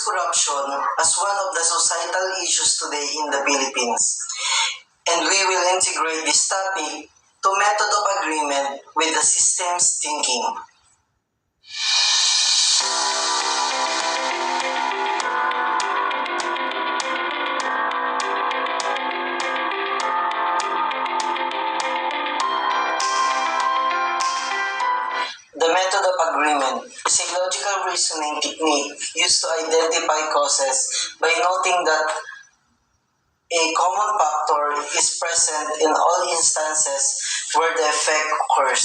corruption as one of the societal issues today in the Philippines, and we will integrate this topic to method of agreement with the systems thinking. The method of agreement is a logical reasoning technique used to identify causes by noting that a common factor is present in all instances where the effect occurs.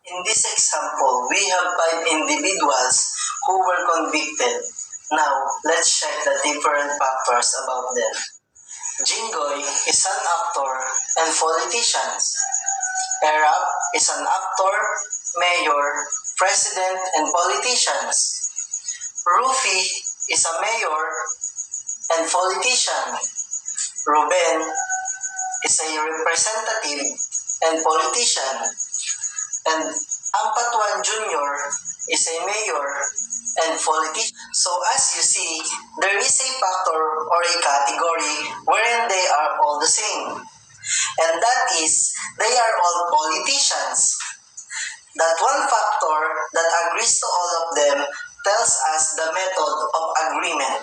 In this example, we have 5 individuals who were convicted. Now, let's check the different factors about them. Jinggoy is an actor and politician. Erap is an actor, mayor, president, and politicians. Rufy is a mayor and politician. Ruben is a representative and politician. And Ampatuan Jr. is a mayor and politician. So as you see, there is a factor or a category wherein they are all the same. And that is, they are all politicians. That one factor that agrees to all of them tells us the method of agreement.